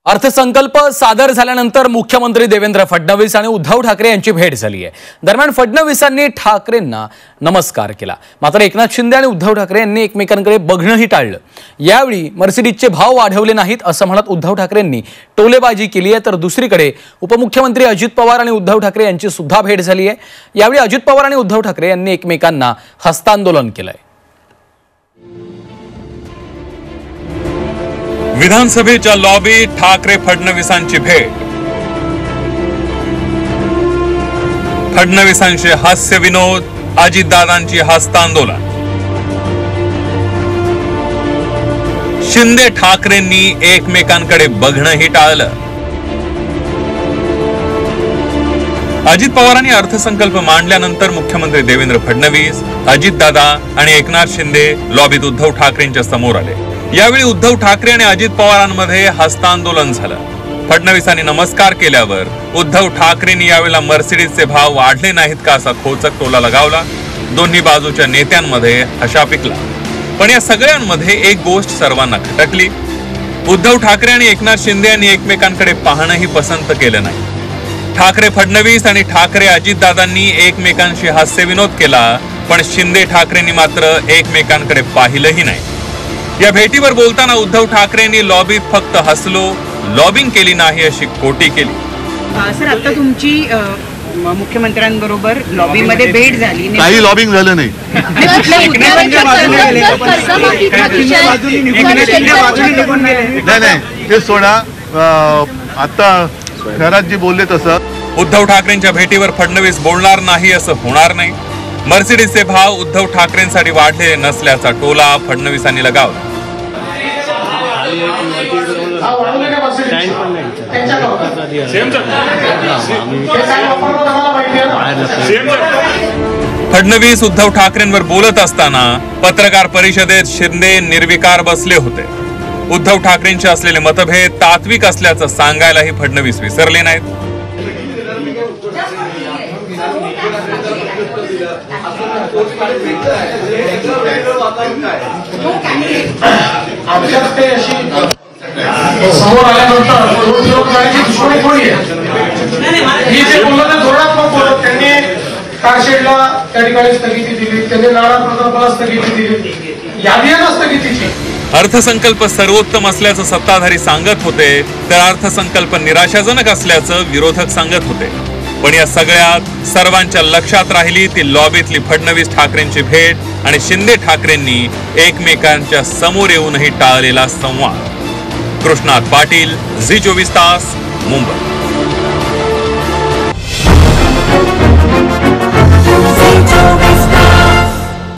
अर्थसंकल्प सादर झाल्यानंतर मुख्यमंत्री देवेंद्र फडणवीस आणि उद्धव ठाकरे यांची भेट झाली आहे। दरम्यान फडणवीसांनी ठाकरेंना नमस्कार केला, मात्र एकनाथ शिंदे आणि उद्धव ठाकरे यांनी एकमेकांकडे बघणंही टाळलं। यावेळी मर्सिडीजचे भाव वाढवले नाहीत असं म्हणत उद्धव ठाकरेंनी टोलेबाजी केली आहे, तर दुसरीकडे उपमुख्यमंत्री अजित पवार आणि उद्धव ठाकरे यांची सुद्धा भेट झाली आहे। यावेळी अजित पवार आणि उद्धव ठाकरे यांनी एकमेकांना हस्तांदोलन केलंय। विधानसभेच्या लॉबीत ठाकरे फडणवीसांची भेट। फडणवीसांचे हास्य विनोद, अजितदादांची हस्तांदोलन। शिंदे ठाकरेंनी एकमेकांकडे बघणंही टाळलं। अजित पवारांनी अर्थसंकल्प मांडल्यानंतर मुख्यमंत्री देवेंद्र फडणवीस, अजितदादा आणि एकनाथ शिंदे लॉबीत उद्धव ठाकरेंच्या समोर आले। यावेळी उद्धव ठाकरे आणि अजित पवारांमध्ये हस्तांदोलन झालं। फडणवीसांनी नमस्कार केल्यावर उद्धव ठाकरेंनी यावेळेला मर्सिडीजचे भाव वाढले नाहीत का असा खोचक टोला लगावला। दोन्ही बाजूच्या नेत्यांमध्ये हशा पिकला, पण या सगळ्यांमध्ये एक गोष्ट सर्वांना खटकली। उद्धव ठाकरे आणि एकनाथ शिंदे यांनी एकमेकांकडे पाहणंही पसंत केलं नाही। ठाकरे फडणवीस आणि ठाकरे अजितदादांनी एकमेकांशी हास्यविनोद केला, पण शिंदे ठाकरेंनी मात्र एकमेकांकडे पाहिलंही नाही। या भेटीवर बोलताना उद्धव ठाकरेंनी लॉबीत फक्त हसलो, लॉबिंग केली नाही अशी कोटी केली। सर, आता तुमची मुख्यमंत्र्यांबरोबर लॉबीमध्ये भेट झाली, काही लॉबिंग झालं नाही। नाही ते सोडा, आता घरात जी बोलले तसं। उद्धव ठाकरेंच्या भेटीवर फडणवीस बोलणार नाही असं होणार नाही। मर्सिडीजचे भाव उद्धव ठाकरेंसाठी वाढले नसल्याचा टोला फडणवीसांनी लगावला। फडणवीस उद्धव ठाकरेंवर बोलत असताना पत्रकार परिषदेत शिंदे निर्विकार बसले होते। उद्धव ठाकरेंचे असलेले मतभेद तात्विक असल्याचं सांगायलाही फडणवीस विसरले नाहीत। समोर आल्यानंतर दुश्मनी थोडी आहे, ही जे बोललं ते धोरणात्मक बोलत। त्यांनी कारशेडला त्या ठिकाणी स्थगिती दिली, त्यांनी नाणार प्रकल्पाला स्थगिती दिली, यादी आहे ना स्थगितीची। अर्थसंकल्प सर्वोत्तम असल्याचं सत्ताधारी सांगत होते, तर अर्थसंकल्प निराशाजनक असल्याचं विरोधक सांगत होते। पण या सगळ्यात सर्वांच्या लक्षात राहिली ती लॉबीतली फडणवीस ठाकरेंची भेट आणि शिंदे ठाकरेंनी एकमेकांच्या समोर येऊनही टाळलेला संवाद। कृष्णात पाटील, झी 24 तास, मुंबई।